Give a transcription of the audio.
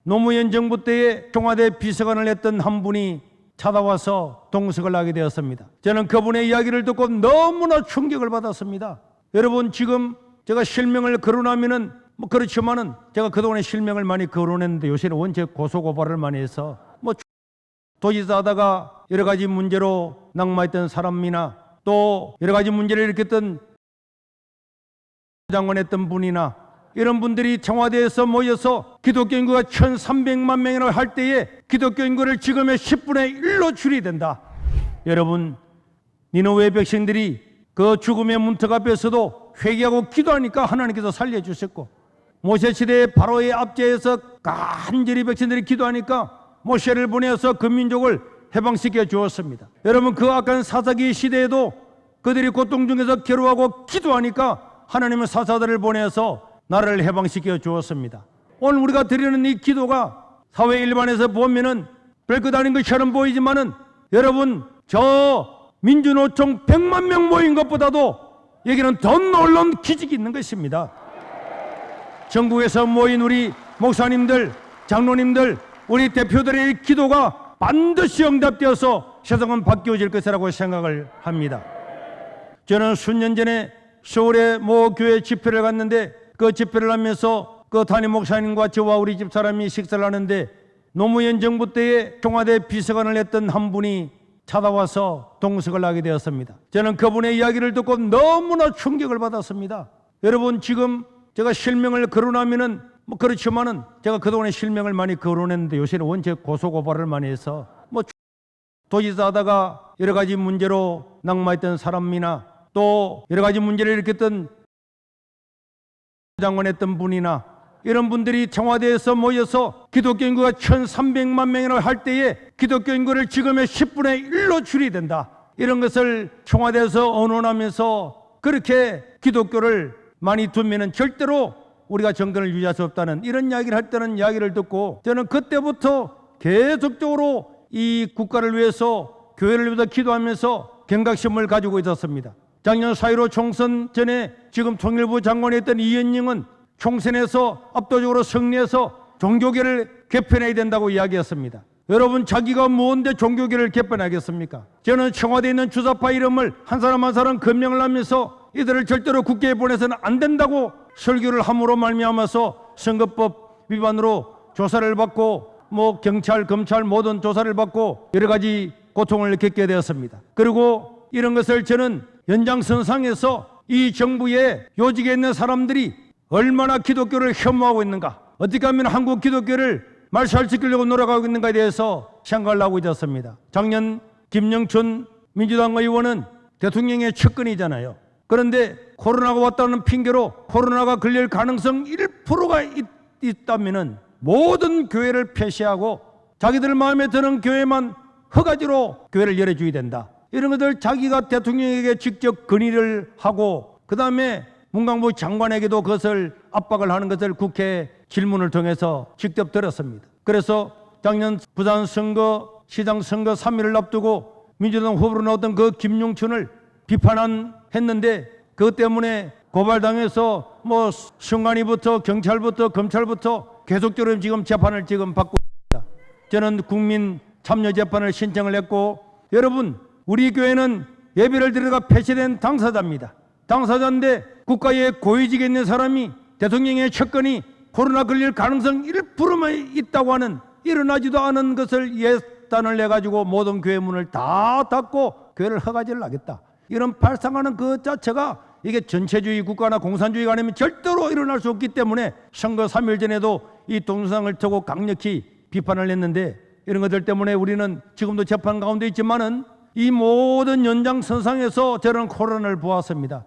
노무현 정부 때에 청와대 비서관을 했던 한 분이 찾아와서 동석을 하게 되었습니다. 저는 그분의 이야기를 듣고 너무나 충격을 받았습니다. 여러분, 지금 제가 실명을 거론하면은 그렇지만은 제가 그동안에 실명을 많이 거론했는데 요새는 원체 고소고발을 많이 해서 도지사 하다가 여러 가지 문제로 낙마했던 사람이나 또 여러 가지 문제를 일으켰던 장관했던 분이나 이런 분들이 청와대에서 모여서 기독교 인구가 1,300만 명이나 할 때에 기독교 인구를 지금의 10분의 1로 줄여야 된다. 여러분, 니느웨 백성들이 그 죽음의 문턱 앞에서도 회개하고 기도하니까 하나님께서 살려주셨고, 모세 시대의 바로의 압제에서 간절히 백성들이 기도하니까 모세를 보내서 그 민족을 해방시켜 주었습니다. 여러분, 그 악한 사사기 시대에도 그들이 고통 중에서 괴로워하고 기도하니까 하나님은 사사들을 보내서 나라를 해방시켜 주었습니다. 오늘 우리가 드리는 이 기도가 사회 일반에서 보면은 별것 아닌 것처럼 보이지만은 여러분, 저 민주노총 100만 명 모인 것보다도 여기는 더 놀라운 기적이 있는 것입니다. 전국에서 모인 우리 목사님들, 장로님들, 우리 대표들의 기도가 반드시 응답되어서 세상은 바뀌어질 것이라고 생각을 합니다. 저는 수년 전에 서울의 모 교회 집회를 갔는데 그 집회를 하면서 그 담임 목사님과 저와 우리 집사람이 식사를 하는데 노무현 정부 때에 청와대 비서관을 했던 한 분이 찾아와서 동석을 하게 되었습니다. 저는 그분의 이야기를 듣고 너무나 충격을 받았습니다. 여러분, 지금 제가 실명을 거론하면은 그렇지만은 제가 그동안에 실명을 많이 거론했는데 요새는 원체 고소고발을 많이 해서 도지사 하다가 여러 가지 문제로 낙마했던 사람이나 또 여러 가지 문제를 일으켰던 장관했던 분이나 이런 분들이 청와대에서 모여서 기독교 인구가 1,300만 명이나 할 때에 기독교 인구를 지금의 10분의 1로 줄여야 된다. 이런 것을 청와대에서 언론하면서 그렇게 기독교를 많이 두면은 절대로 우리가 정권을 유지할 수 없다는 이런 이야기를 할 때는 이야기를 듣고 저는 그때부터 계속적으로 이 국가를 위해서 교회를 위해서 기도하면서 경각심을 가지고 있었습니다. 작년 4.15 총선 전에 지금 통일부 장관이 했던 이현영은 총선에서 압도적으로 승리해서 종교계를 개편해야 된다고 이야기했습니다. 여러분, 자기가 뭔데 종교계를 개편하겠습니까? 저는 청와대에 있는 주사파 이름을 한 사람 한 사람 검명을 하면서 이들을 절대로 국회에 보내서는 안 된다고 설교를 함으로 말미암아서 선거법 위반으로 조사를 받고 경찰, 검찰 모든 조사를 받고 여러 가지 고통을 겪게 되었습니다. 그리고 이런 것을 저는 연장선상에서 이 정부의 요직에 있는 사람들이 얼마나 기독교를 혐오하고 있는가, 어떻게 하면 한국 기독교를 말살시키려고 노력하고 있는가에 대해서 생각을 하고 있었습니다. 작년 김영춘 민주당 의원은 대통령의 측근이잖아요. 그런데 코로나가 왔다는 핑계로 코로나가 걸릴 가능성 1%가 있다면은 모든 교회를 폐쇄하고 자기들 마음에 드는 교회만 허가지로 교회를 열어줘야 된다. 이런 것들 자기가 대통령에게 직접 건의를 하고 그 다음에 문광부 장관에게도 그것을 압박을 하는 것을 국회 질문을 통해서 직접 들었습니다. 그래서 작년 부산 선거, 시장 선거 3일을 앞두고 민주당 후보로 나왔던 그 김용춘을 비판했는데 그것 때문에 고발당해서 선관위부터 경찰부터 검찰부터 계속적으로 지금 재판을 받고 있습니다. 저는 국민 참여 재판을 신청을 했고, 여러분, 우리 교회는 예배를 드리다가 폐쇄된 당사자입니다. 당사자인데 국가의 고위직에 있는 사람이 대통령의 측근이 코로나 걸릴 가능성 1%만 있다고 하는 일어나지도 않은 것을 예단을 내가지고 모든 교회 문을 다 닫고 교회를 허가제를 하겠다. 이런 발상하는 그 자체가 이게 전체주의 국가나 공산주의가 아니면 절대로 일어날 수 없기 때문에 선거 3일 전에도 이 동영상을 두고 강력히 비판을 했는데 이런 것들 때문에 우리는 지금도 재판 가운데 있지만은 이 모든 연장선상에서 저는 코로나를 보았습니다.